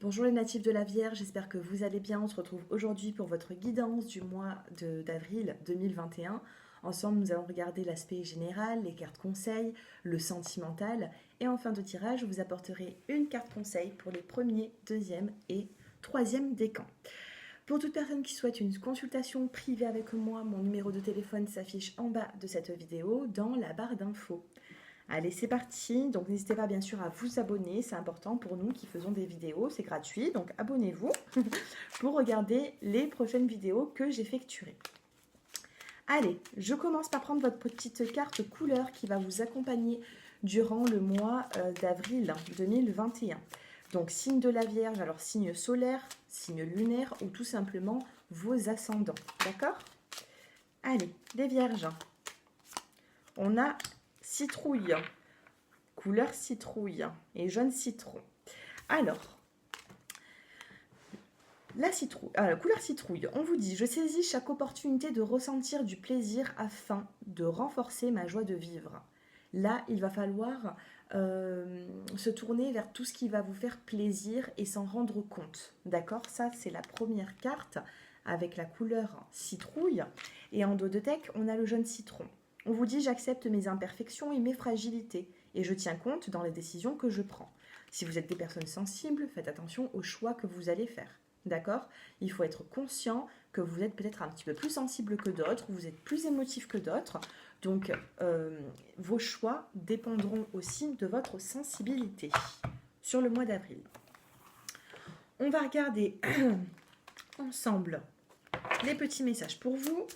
Bonjour les natifs de la Vierge, j'espère que vous allez bien. On se retrouve aujourd'hui pour votre guidance du mois d'avril 2021. Ensemble, nous allons regarder l'aspect général, les cartes conseils, le sentimental. Et en fin de tirage, je vous apporterai une carte conseil pour les premiers, deuxième et troisième décans. Pour toute personne qui souhaite une consultation privée avec moi, mon numéro de téléphone s'affiche en bas de cette vidéo dans la barre d'infos. Allez, c'est parti. Donc, n'hésitez pas bien sûr à vous abonner. C'est important pour nous qui faisons des vidéos. C'est gratuit. Donc, abonnez-vous pour regarder les prochaines vidéos que j'effectuerai. Allez, je commence par prendre votre petite carte couleur qui va vous accompagner durant le mois d'avril 2021. Donc, signe de la Vierge, alors signe solaire, signe lunaire ou tout simplement vos ascendants. D'accord? Allez, les Vierges. On a citrouille, couleur citrouille et jaune citron. Alors, couleur citrouille, on vous dit, je saisis chaque opportunité de ressentir du plaisir afin de renforcer ma joie de vivre. Là, il va falloir se tourner vers tout ce qui va vous faire plaisir et s'en rendre compte. D'accord? Ça, c'est la première carte avec la couleur citrouille. Et en dos de deck, on a le jaune citron. On vous dit, j'accepte mes imperfections et mes fragilités et je tiens compte dans les décisions que je prends. Si vous êtes des personnes sensibles, faites attention aux choix que vous allez faire. D'accord? Il faut être conscient que vous êtes peut-être un petit peu plus sensible que d'autres, vous êtes plus émotif que d'autres. Donc, vos choix dépendront aussi de votre sensibilité sur le mois d'avril. On va regarder ensemble les petits messages pour vous.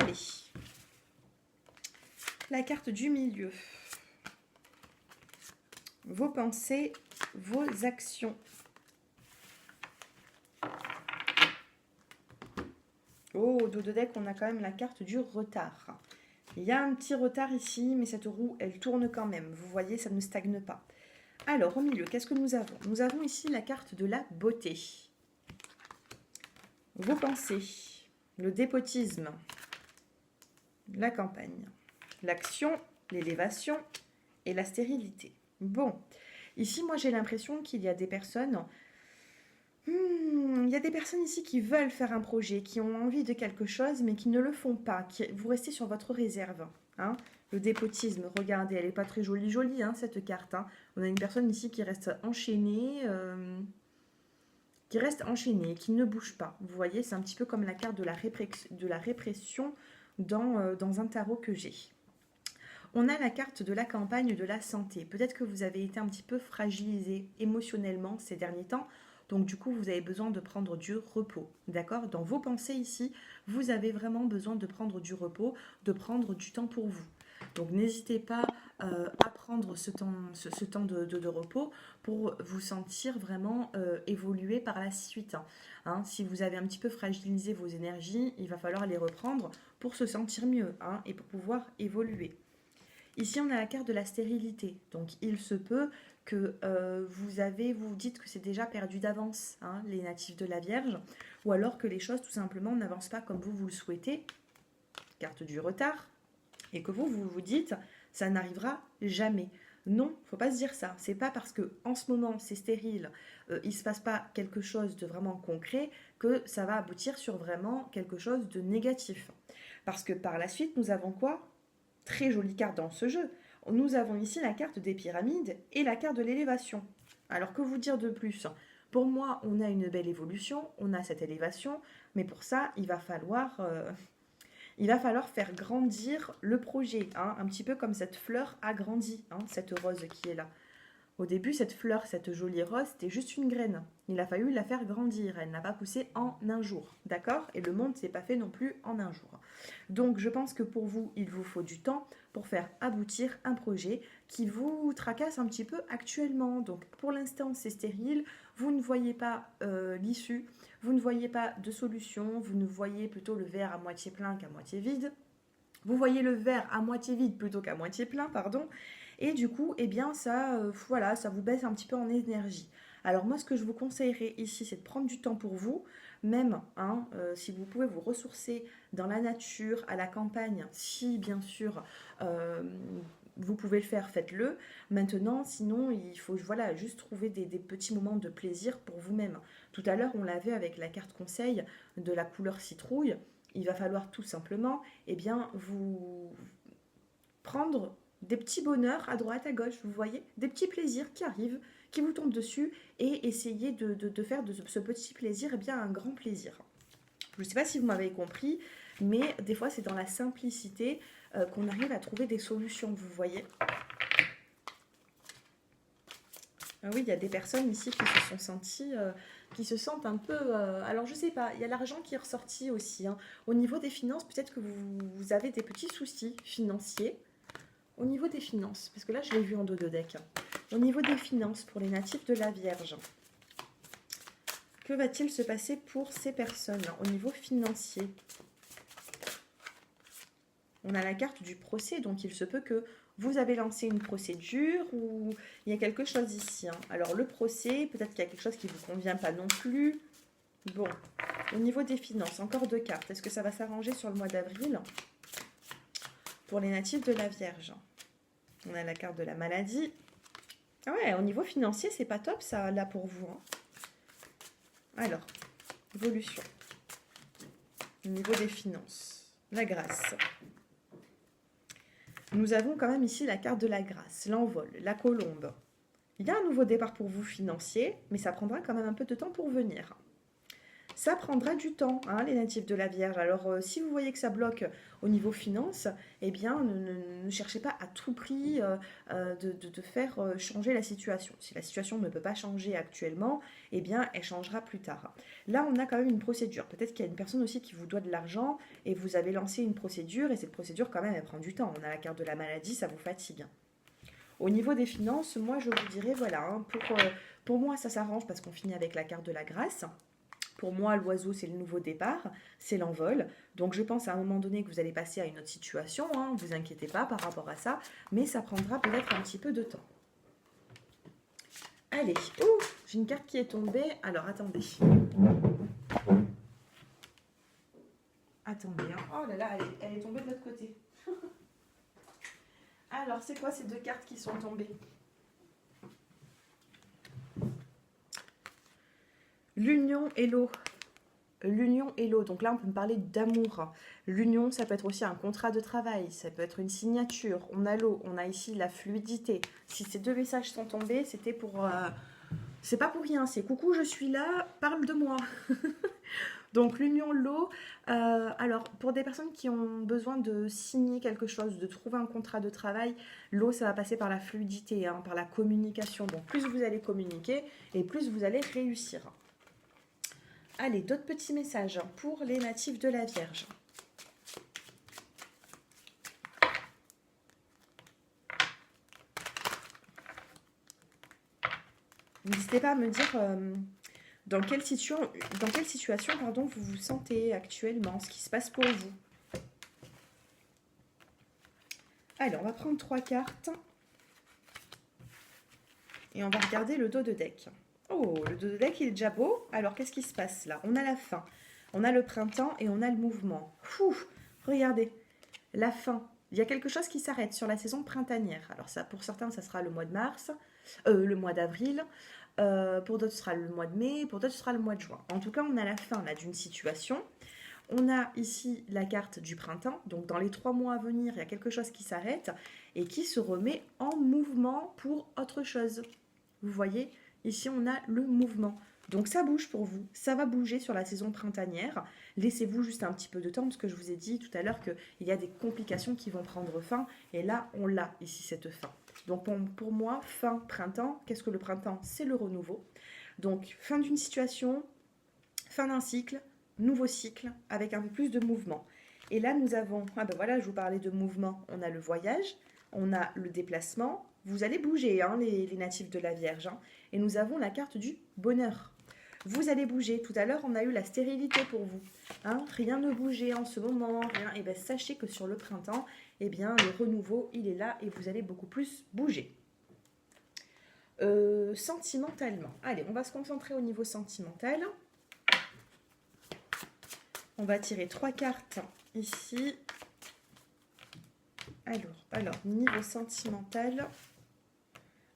Allez, la carte du milieu. Vos pensées, vos actions. Oh, au dos de deck, on a quand même la carte du retard. Il y a un petit retard ici, mais cette roue, elle tourne quand même. Vous voyez, ça ne stagne pas. Alors, au milieu, qu'est-ce que nous avons? Nous avons ici la carte de la beauté. Vos pensées, le dépotisme, la campagne, l'action, l'élévation et la stérilité. Bon, ici, moi, j'ai l'impression qu'il y a des personnes... il y a des personnes ici qui veulent faire un projet, qui ont envie de quelque chose, mais qui ne le font pas. Vous restez sur votre réserve. Hein. Le dépotisme, regardez, elle n'est pas très jolie, hein, cette carte. Hein. On a une personne ici qui reste enchaînée... qui ne bouge pas. Vous voyez, c'est un petit peu comme la carte de la répression dans un tarot que j'ai. On a la carte de la campagne de la santé. Peut-être que vous avez été un petit peu fragilisé émotionnellement ces derniers temps. Donc du coup, vous avez besoin de prendre du repos. D'accord? Dans vos pensées ici, vous avez vraiment besoin de prendre du repos, de prendre du temps pour vous. Donc n'hésitez pas à prendre ce temps de repos pour vous sentir vraiment évoluer par la suite. Hein, si vous avez un petit peu fragilisé vos énergies, il va falloir les reprendre pour se sentir mieux et pour pouvoir évoluer. Ici, on a la carte de la stérilité. Donc, il se peut que vous dites que c'est déjà perdu d'avance, les natifs de la Vierge, ou alors que les choses, tout simplement, n'avancent pas comme vous le souhaitez. Carte du retard. Et que vous vous dites, ça n'arrivera jamais. Non, il ne faut pas se dire ça. C'est pas parce que en ce moment, c'est stérile, il ne se passe pas quelque chose de vraiment concret que ça va aboutir sur vraiment quelque chose de négatif. Parce que par la suite, nous avons quoi? Très jolie carte dans ce jeu. Nous avons ici la carte des pyramides et la carte de l'élévation. Alors que vous dire de plus? Pour moi, on a une belle évolution, on a cette élévation, mais pour ça, il va falloir faire grandir le projet, un petit peu comme cette fleur a grandi, cette rose qui est là. Au début, cette fleur, cette jolie rose, c'était juste une graine. Il a fallu la faire grandir. Elle n'a pas poussé en un jour. D'accord? Et le monde ne s'est pas fait non plus en un jour. Donc, je pense que pour vous, il vous faut du temps pour faire aboutir un projet qui vous tracasse un petit peu actuellement. Donc, pour l'instant, c'est stérile. Vous ne voyez pas l'issue. Vous ne voyez pas de solution. Vous ne voyez plutôt le verre à moitié plein qu'à moitié vide. Vous voyez le verre à moitié vide plutôt qu'à moitié plein, pardon. Et du coup, eh bien, ça vous baisse un petit peu en énergie. Alors moi, ce que je vous conseillerais ici, c'est de prendre du temps pour vous, même hein, si vous pouvez vous ressourcer dans la nature, à la campagne, si bien sûr vous pouvez le faire, faites-le. Maintenant, sinon, il faut voilà, juste trouver des petits moments de plaisir pour vous-même. Tout à l'heure, on l'avait avec la carte conseil de la couleur citrouille. Il va falloir tout simplement eh bien, vous prendre des petits bonheurs à droite, à gauche, vous voyez, des petits plaisirs qui arrivent, qui vous tombent dessus, et essayer de faire de ce petit plaisir eh bien, un grand plaisir. Je ne sais pas si vous m'avez compris, mais des fois c'est dans la simplicité qu'on arrive à trouver des solutions, vous voyez. Ah oui, il y a des personnes ici qui se sont senties, qui se sentent un peu... alors je sais pas, il y a l'argent qui est ressorti aussi. Hein. Au niveau des finances, peut-être que vous avez des petits soucis financiers. Au niveau des finances, parce que là je l'ai vu en dos de deck. Au niveau des finances pour les natifs de la Vierge, que va-t-il se passer pour ces personnes au niveau financier? On a la carte du procès, donc il se peut que vous avez lancé une procédure ou il y a quelque chose ici. Hein. Alors le procès, peut-être qu'il y a quelque chose qui ne vous convient pas non plus. Bon, au niveau des finances, encore deux cartes. Est-ce que ça va s'arranger sur le mois d'avril pour les natifs de la Vierge? On a la carte de la maladie. Ah ouais, au niveau financier, c'est pas top ça, là pour vous. Hein. Alors, évolution. Au niveau des finances, la grâce. Nous avons quand même ici la carte de la grâce, l'envol, la colombe. Il y a un nouveau départ pour vous financier, mais ça prendra quand même un peu de temps pour venir. Ça prendra du temps, hein, les natifs de la Vierge. Alors, si vous voyez que ça bloque au niveau finance, eh bien, ne cherchez pas à tout prix de faire changer la situation. Si la situation ne peut pas changer actuellement, eh bien, elle changera plus tard. Là, on a quand même une procédure. Peut-être qu'il y a une personne aussi qui vous doit de l'argent et vous avez lancé une procédure et cette procédure, quand même, elle prend du temps. On a la carte de la maladie, ça vous fatigue. Au niveau des finances, moi, je vous dirais, voilà, hein, pour moi, ça s'arrange parce qu'on finit avec la carte de la grâce. Pour moi, l'oiseau, c'est le nouveau départ, c'est l'envol. Donc, je pense à un moment donné que vous allez passer à une autre situation. Ne vous inquiétez pas par rapport à ça. Mais ça prendra peut-être un petit peu de temps. Allez. Ouh, j'ai une carte qui est tombée. Alors, attendez. Attendez. Hein. Oh là là, elle est tombée de l'autre côté. Alors, c'est quoi ces deux cartes qui sont tombées? L'union et l'eau. L'union et l'eau. Donc là, on peut me parler d'amour. L'union, ça peut être aussi un contrat de travail. Ça peut être une signature. On a l'eau. On a ici la fluidité. Si ces deux messages sont tombés, c'était pour... c'est pas pour rien. C'est coucou, je suis là, parle de moi. Donc l'union, l'eau. Alors, pour des personnes qui ont besoin de signer quelque chose, de trouver un contrat de travail, l'eau, ça va passer par la fluidité, hein, par la communication. Donc plus vous allez communiquer et plus vous allez réussir. Allez, d'autres petits messages pour les natifs de la Vierge. N'hésitez pas à me dire dans quelle situation pardon, vous vous sentez actuellement, ce qui se passe pour vous. Allez, on va prendre 3 cartes. Et on va regarder le dos de deck. Oh, le dos de deck, il est déjà beau. Alors, qu'est-ce qui se passe là? On a la fin, on a le printemps et on a le mouvement. Regardez, la fin. Il y a quelque chose qui s'arrête sur la saison printanière. Alors, ça, pour certains, ça sera le mois de mars, le mois d'avril. Pour d'autres, ce sera le mois de mai. Pour d'autres, ce sera le mois de juin. En tout cas, on a la fin là d'une situation. On a ici la carte du printemps. Donc, dans les 3 mois à venir, il y a quelque chose qui s'arrête et qui se remet en mouvement pour autre chose. Vous voyez, ici, on a le mouvement. Donc, ça bouge pour vous. Ça va bouger sur la saison printanière. Laissez-vous juste un petit peu de temps, parce que je vous ai dit tout à l'heure qu'il y a des complications qui vont prendre fin. Et là, on l'a ici, cette fin. Donc, pour moi, fin printemps. Qu'est-ce que le printemps? C'est le renouveau. Donc, fin d'une situation, fin d'un cycle, nouveau cycle, avec un peu plus de mouvement. Et là, nous avons, voilà, je vous parlais de mouvement. On a le voyage, on a le déplacement. Vous allez bouger, hein, les natifs de la Vierge. Hein. Et nous avons la carte du bonheur. Vous allez bouger. Tout à l'heure, on a eu la stérilité pour vous. Hein, rien ne bougeait en ce moment. Rien. Et bien, sachez que sur le printemps, eh bien, le renouveau, il est là et vous allez beaucoup plus bouger. Sentimentalement. Allez, on va se concentrer au niveau sentimental. On va tirer 3 cartes ici. Alors, niveau sentimental.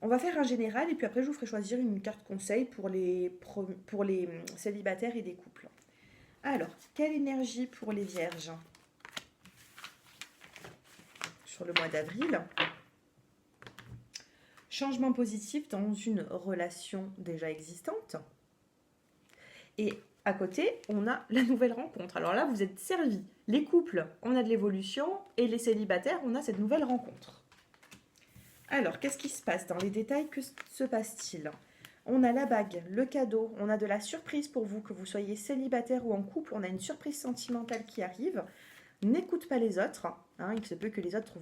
On va faire un général et puis après je vous ferai choisir une carte conseil pour les célibataires et des couples. Alors, quelle énergie pour les vierges sur le mois d'avril? Changement positif dans une relation déjà existante. Et à côté, on a la nouvelle rencontre. Alors là, vous êtes servis. Les couples, on a de l'évolution et les célibataires, on a cette nouvelle rencontre. Alors, qu'est-ce qui se passe dans les détails? Que se passe-t-il? On a la bague, le cadeau, on a de la surprise pour vous, que vous soyez célibataire ou en couple, on a une surprise sentimentale qui arrive. N'écoute pas les autres, hein, il se peut que les autres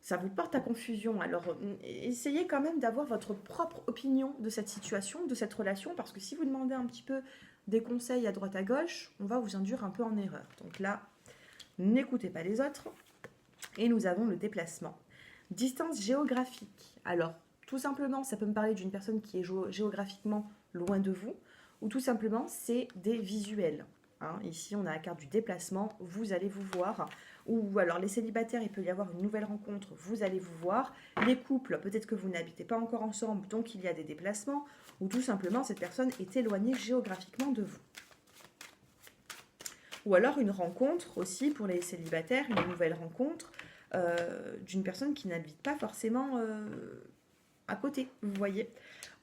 ça vous porte à confusion. Alors, essayez quand même d'avoir votre propre opinion de cette situation, de cette relation, parce que si vous demandez un petit peu des conseils à droite à gauche, on va vous induire un peu en erreur. Donc là, n'écoutez pas les autres. Et nous avons le déplacement. Distance géographique. Alors, tout simplement, ça peut me parler d'une personne qui est géographiquement loin de vous, ou tout simplement, c'est des visuels. Hein, ici, on a la carte du déplacement, vous allez vous voir. Ou alors, les célibataires, il peut y avoir une nouvelle rencontre, vous allez vous voir. Les couples, peut-être que vous n'habitez pas encore ensemble, donc il y a des déplacements. Ou tout simplement, cette personne est éloignée géographiquement de vous. Ou alors, une rencontre aussi pour les célibataires, une nouvelle rencontre d'une personne qui n'habite pas forcément à côté, vous voyez.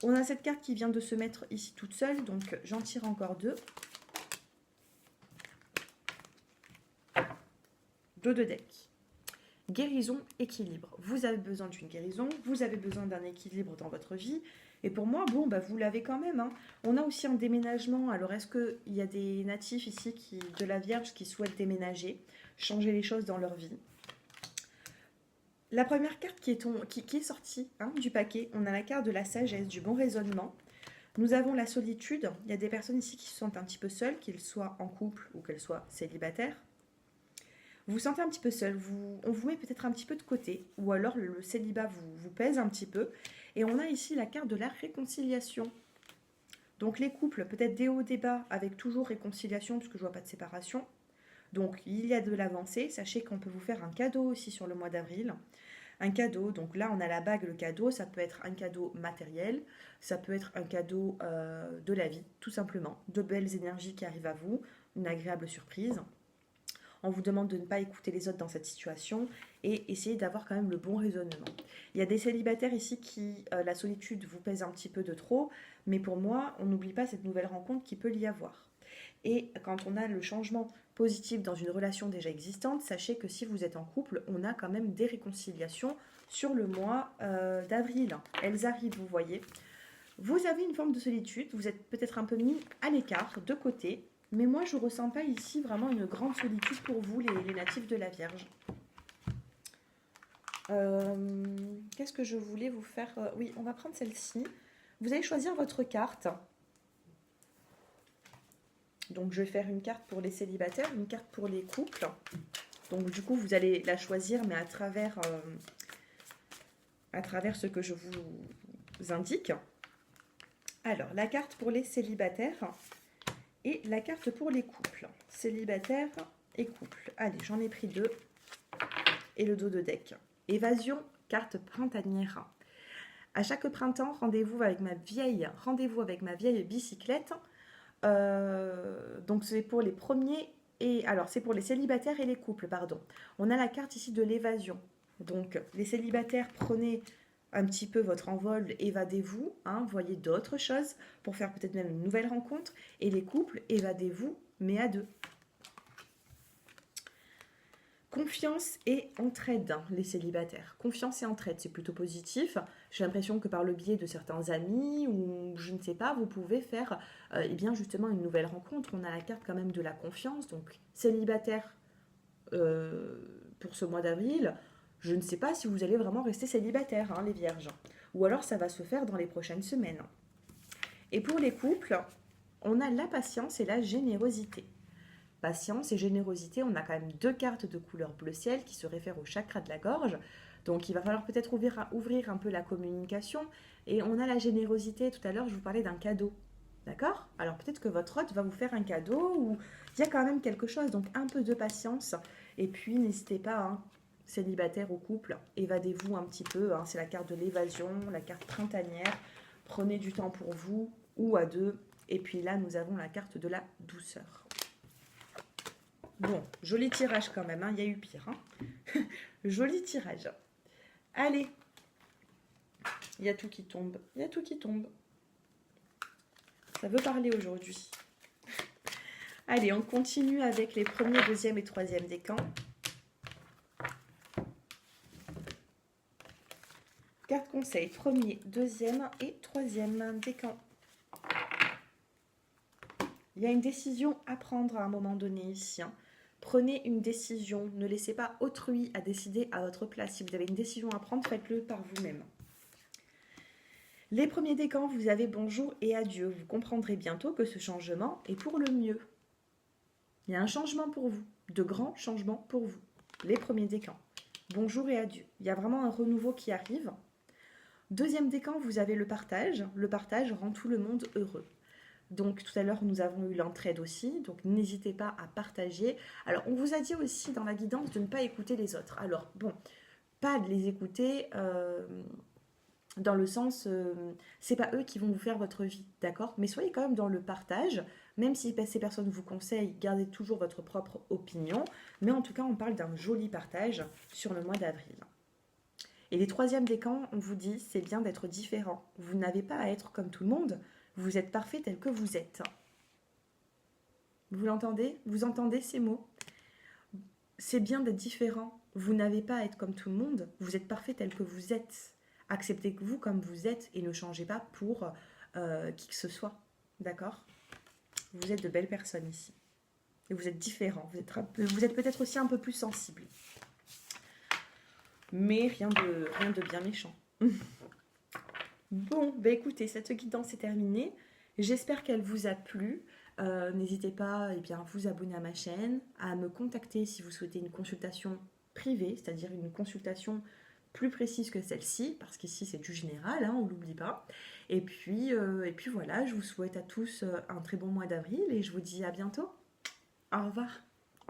On a cette carte qui vient de se mettre ici toute seule, donc j'en tire encore deux. Dos de deck. Guérison, équilibre. Vous avez besoin d'une guérison, vous avez besoin d'un équilibre dans votre vie. Et pour moi, bon, bah, vous l'avez quand même. Hein. On a aussi un déménagement. Alors, est-ce qu'il y a des natifs ici de la Vierge qui souhaitent déménager, changer les choses dans leur vie? La première carte qui est sortie du paquet, on a la carte de la sagesse, du bon raisonnement. Nous avons la solitude. Il y a des personnes ici qui se sentent un petit peu seules, qu'elles soient en couple ou qu'elles soient célibataires. Vous vous sentez un petit peu seul, on vous met peut-être un petit peu de côté, ou alors le célibat vous pèse un petit peu. Et on a ici la carte de la réconciliation. Donc les couples, peut-être des hauts, des bas, avec toujours réconciliation, puisque je ne vois pas de séparation. Donc il y a de l'avancée, sachez qu'on peut vous faire un cadeau aussi sur le mois d'avril. Un cadeau, donc là on a la bague, le cadeau, ça peut être un cadeau matériel, ça peut être un cadeau de la vie, tout simplement. De belles énergies qui arrivent à vous, une agréable surprise. On vous demande de ne pas écouter les autres dans cette situation et essayer d'avoir quand même le bon raisonnement. Il y a des célibataires ici qui, la solitude vous pèse un petit peu de trop, mais pour moi, on n'oublie pas cette nouvelle rencontre qui peut y avoir. Et quand on a le changement positif dans une relation déjà existante, sachez que si vous êtes en couple, on a quand même des réconciliations sur le mois d'avril. Elles arrivent, vous voyez. Vous avez une forme de solitude, vous êtes peut-être un peu mis à l'écart, de côté, mais moi je ne ressens pas ici vraiment une grande solitude pour vous, les natifs de la Vierge. Qu'est-ce que je voulais vous faire? Oui, on va prendre celle-ci. Vous allez choisir votre carte. Donc, je vais faire une carte pour les célibataires, une carte pour les couples. Donc, du coup, vous allez la choisir, mais à travers ce que je vous indique. Alors, la carte pour les célibataires et la carte pour les couples. Célibataires et couples. Allez, j'en ai pris deux. Et le dos de deck. Évasion, carte printanière. À chaque printemps, rendez-vous avec ma vieille bicyclette. Donc c'est pour les premiers c'est pour les célibataires et les couples, pardon. On a la carte ici de l'évasion. Donc les célibataires, prenez un petit peu votre envol, évadez-vous, voyez d'autres choses pour faire peut-être même une nouvelle rencontre. Et les couples, évadez-vous, mais à deux. Confiance et entraide, les célibataires. Confiance et entraide, c'est plutôt positif. J'ai l'impression que par le biais de certains amis ou je ne sais pas, vous pouvez faire justement une nouvelle rencontre. On a la carte quand même de la confiance. Donc célibataire pour ce mois d'avril, je ne sais pas si vous allez vraiment rester célibataire, les vierges. Ou alors ça va se faire dans les prochaines semaines. Et pour les couples, on a la patience et la générosité. Patience et générosité, on a quand même deux cartes de couleur bleu ciel qui se réfèrent au chakra de la gorge. Donc il va falloir peut-être ouvrir un peu la communication. Et on a la générosité, tout à l'heure je vous parlais d'un cadeau. D'accord? Alors peut-être que votre hôte va vous faire un cadeau ou il y a quand même quelque chose, donc un peu de patience. Et puis n'hésitez pas, hein, célibataire ou couple, évadez-vous un petit peu, hein, c'est la carte de l'évasion, la carte printanière. Prenez du temps pour vous ou à deux. Et puis là, nous avons la carte de la douceur. Bon, joli tirage quand même, hein, il y a eu pire. Hein. Joli tirage. Allez, il y a tout qui tombe, il y a tout qui tombe. Ça veut parler aujourd'hui. Allez, on continue avec les premiers, deuxième et troisième décans. Carte conseil, premier, deuxième et troisième décan. Il y a une décision à prendre à un moment donné ici. Hein. Prenez une décision, ne laissez pas autrui à décider à votre place. Si vous avez une décision à prendre, faites-le par vous-même. Les premiers décans, vous avez bonjour et adieu. Vous comprendrez bientôt que ce changement est pour le mieux. Il y a un changement pour vous, de grands changements pour vous. Les premiers décans, bonjour et adieu. Il y a vraiment un renouveau qui arrive. Deuxième décan, vous avez le partage. Le partage rend tout le monde heureux. Donc tout à l'heure, nous avons eu l'entraide aussi, donc n'hésitez pas à partager. Alors, on vous a dit aussi dans la guidance de ne pas écouter les autres. Alors, bon, pas de les écouter dans le sens, c'est pas eux qui vont vous faire votre vie, d'accord? Mais soyez quand même dans le partage, même si ces personnes vous conseillent, gardez toujours votre propre opinion. Mais en tout cas, on parle d'un joli partage sur le mois d'avril. Et les troisièmes décans, on vous dit, c'est bien d'être différent. Vous n'avez pas à être comme tout le monde. Vous êtes parfait tel que vous êtes. Vous l'entendez? Vous entendez ces mots? C'est bien d'être différent. Vous n'avez pas à être comme tout le monde. Vous êtes parfait tel que vous êtes. Acceptez-vous comme vous êtes et ne changez pas pour qui que ce soit. D'accord? Vous êtes de belles personnes ici. Et vous êtes différents. Vous êtes peut-être aussi un peu plus sensibles. Mais rien de bien méchant. Bon, bah écoutez, cette guidance est terminée. J'espère qu'elle vous a plu. N'hésitez pas à vous abonner à ma chaîne, à me contacter si vous souhaitez une consultation privée, c'est-à-dire une consultation plus précise que celle-ci, parce qu'ici c'est du général, hein, on ne l'oublie pas. Et puis voilà, je vous souhaite à tous un très bon mois d'avril et je vous dis à bientôt. Au revoir.